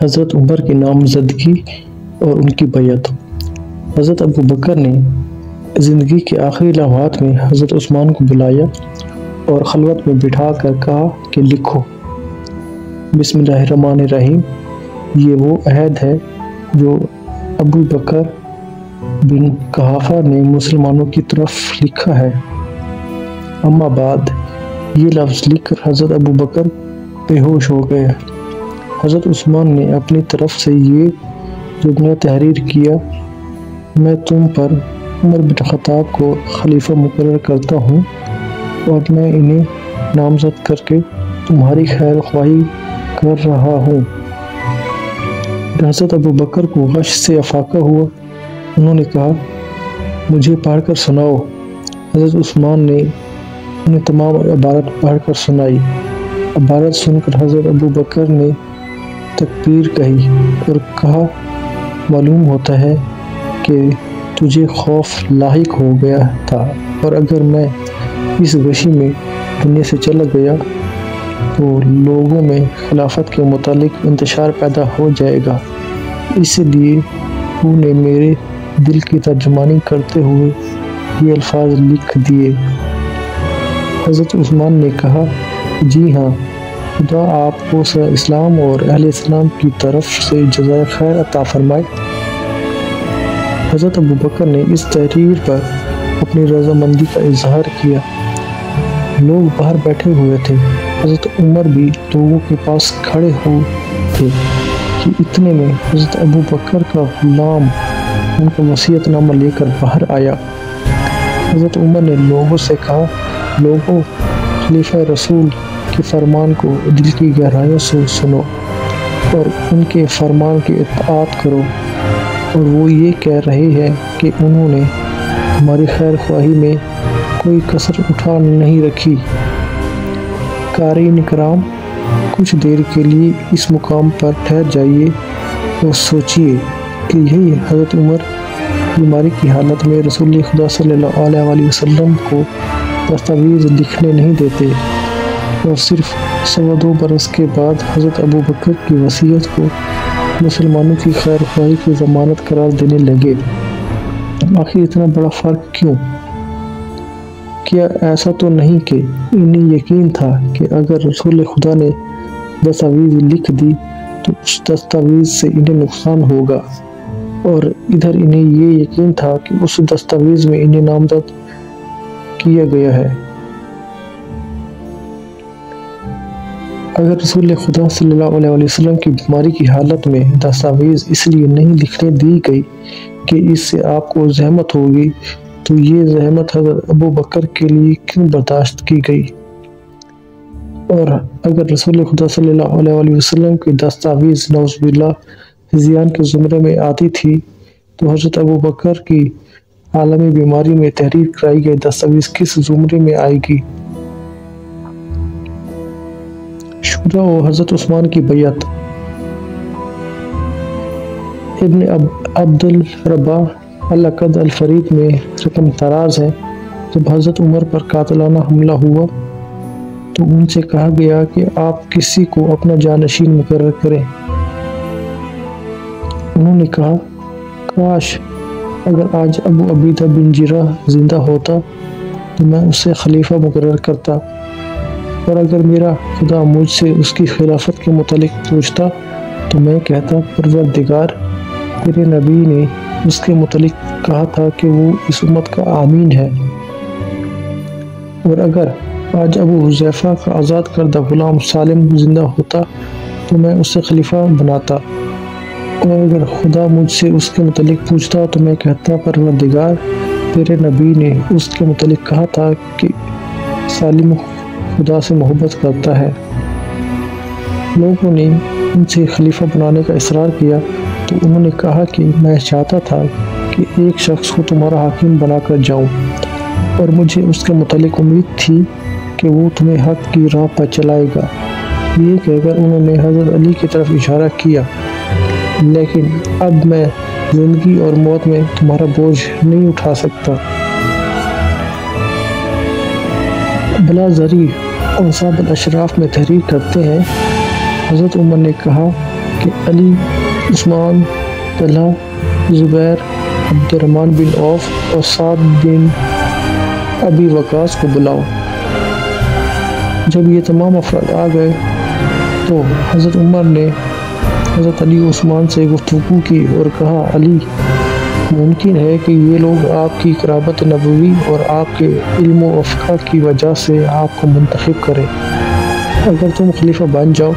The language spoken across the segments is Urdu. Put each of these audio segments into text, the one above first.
حضرت عمر کی نامزدگی اور ان کی بیعت۔ حضرت ابو بکر نے زندگی کے آخری لمحات میں حضرت عثمان کو بلایا اور خلوت میں بٹھا کر کہا کہ لکھو، بسم اللہ الرحمن الرحیم۔ یہ وہ عہد ہے جو ابو بکر بن قحافہ نے مسلمانوں کی طرف لکھا ہے۔ اما بعد، یہ لفظ لکھ کر حضرت ابو بکر بے ہوش ہو گئے۔ حضرت عثمان نے اپنی طرف سے یہ جملہ تحریر کیا، میں تم پر عمر بن خطاب کو خلیفہ مقرر کرتا ہوں اور میں انہیں نامزد کر کے تمہاری خیر خواہی کر رہا ہوں۔ حضرت ابو بکر کو غش سے افاقہ ہوا۔ انہوں نے کہا، مجھے پڑھ کر سناؤ۔ حضرت عثمان نے انہیں تمام عبارت پڑھ کر سنائی۔ عبارت سن کر حضرت ابو بکر نے تکبیر کہی اور کہا، معلوم ہوتا ہے کہ تجھے خوف لاحق ہو گیا تھا، اور اگر میں اس غشی میں دنیا سے چلا گیا تو لوگوں میں خلافت کے متعلق انتشار پیدا ہو جائے گا، اس لیے تو نے میرے دل کی ترجمانی کرتے ہوئے یہ الفاظ لکھ دیے۔ حضرت عثمان نے کہا، جی ہاں، خدا آپ کو اسلام اور اہل اسلام کی طرف سے جزائے خیر عطا فرمائے۔ حضرت ابو بکر نے اس تحریر پر اپنی رضامندی کا اظہار کیا۔ لوگ باہر بیٹھے ہوئے تھے۔ حضرت عمر بھی لوگوں کے پاس کھڑے ہوئے تھے کہ اتنے میں حضرت ابو بکر کا غلام ان کا وصیت نامہ لے کر باہر آیا۔ حضرت عمر نے لوگوں سے کہا، لوگوں، خلیفہ رسول کے فرمان کو دل کی گہرائیوں سے سنو اور ان کے فرمان کی اطاعت کرو، اور وہ یہ کہہ رہے ہیں کہ انہوں نے ہماری خیر خواہی میں کوئی کسر اٹھا نہیں رکھی۔ قارئین کرام، کچھ دیر کے لیے اس مقام پر ٹھہر جائیے اور سوچئے کہ یہی حضرت عمر بیماری کی حالت میں رسول خدا صلی اللہ علیہ وسلم کو دستاویز لکھنے نہیں دیتے، اور صرف 2.25 برس کے بعد حضرت ابو بکر کی وصیت کو مسلمانوں کی خیر خواہی کی ضمانت قرار دینے لگے۔ آخر اتنا بڑا فرق کیوں؟ کیا ایسا تو نہیں کہ انہیں یقین تھا کہ اگر رسول خدا نے دستاویز لکھ دی تو اس دستاویز سے انہیں نقصان ہوگا، اور ادھر انہیں یہ یقین تھا کہ اس دستاویز میں انہیں نامزد کیا گیا ہے۔ اگر رسول خدا صلی اللہ علیہ وسلم کی بیماری کی حالت میں دستاویز اس لیے نہیں لکھنے دی گئی کہ اس سے آپ کو زحمت ہوگی، تو یہ زحمت حضرت ابو بکر کے لیے کیوں برداشت کی گئی؟ اور اگر رسول خدا صلی اللہ علیہ وسلم کی دستاویز نعوذ باللہ ہذیان کے زمرے میں آتی تھی، تو حضرت ابو بکر کی عالمی بیماری میں تحریر کرائی گئی دستاویز کس زمرے میں آئے گی؟ شورا و حضرت عثمان کی بیعت۔ ابن عبد الرباح العقد الفریق میں رقم تراز ہے، جب حضرت عمر پر قاتلانہ حملہ ہوا تو ان سے کہا گیا کہ آپ کسی کو اپنا جانشین مقرر کریں۔ انہوں نے کہا، کاش اگر آج ابو عبیدہ بن جراح زندہ ہوتا تو میں اسے خلیفہ مقرر کرتا، اور اگر میرا خدا مجھ سے اس کی خلافت کے متعلق پوچھتا تو میں کہتا، پروردگار، تیرے نبی نے اس کے متعلق کہا تھا کہ وہ اس امت کا آمین ہے، اور اگر آج ابو حذیفہ کا آزاد کردہ غلام سالم زندہ ہوتا تو میں اسے خلیفہ بناتا، اور اگر خدا مجھ سے اس کے متعلق پوچھتا تو میں کہتا، پروردگار، تیرے نبی نے اس کے متعلق کہا تھا کہ سالم خدا سے محبت کرتا ہے۔ لوگوں نے ان سے خلیفہ بنانے کا اصرار کیا تو انہوں نے کہا کہ میں چاہتا تھا کہ ایک شخص کو تمہارا حاکم بنا کر جاؤں، اور مجھے اس کے متعلق امید تھی کہ وہ تمہیں حق کی راہ پر چلائے گا۔ یہ کہہ کر انہوں نے حضرت علی کی طرف اشارہ کیا، لیکن اب میں زندگی اور موت میں تمہارا بوجھ نہیں اٹھا سکتا۔ بلا ذری انصاب الاشراف میں تحریر کرتے ہیں، حضرت عمر نے کہا کہ علی، عثمان، طلحہ، زبیر، عبد الرحمن بن عوف اور سعد بن ابی وقاص کو بلاؤ۔ جب یہ تمام افراد آ گئے تو حضرت عمر نے حضرت علی عثمان سے گفتگو کی اور کہا، علی، ممکن ہے کہ یہ لوگ آپ کی قرابت نبوی اور آپ کے علم و فقہ کی وجہ سے آپ کو منتخب کریں۔ اگر تم خلیفہ بن جاؤ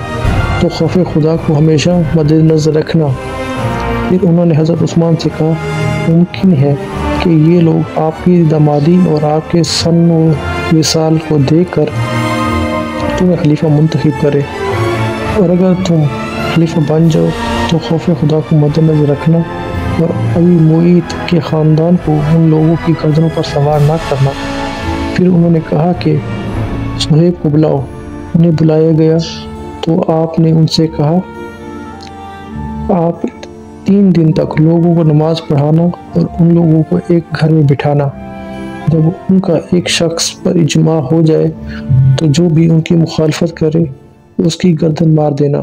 تو خوف خدا کو ہمیشہ مد نظر رکھنا۔ پھر انہوں نے حضرت عثمان سے کہا، ممکن ہے کہ یہ لوگ آپ کی دامادی اور آپ کے سن و وصال کو دیکھ کر تمہیں خلیفہ منتخب کرے، اور اگر تم خلیفہ بن جاؤ تو خوف خدا کو مد نظر رکھنا اور ابی معیط کے خاندان کو ان لوگوں کی گردنوں پر سوار نہ کرنا۔ پھر انہوں نے کہا کہ صہیب کو بلاؤ۔ انہیں بلایا گیا تو آپ نے ان سے کہا، آپ 3 دن تک لوگوں کو نماز پڑھانا اور ان لوگوں کو ایک گھر میں بٹھانا۔ جب ان کا ایک شخص پر اجماع ہو جائے تو جو بھی ان کی مخالفت کرے اس کی گردن مار دینا۔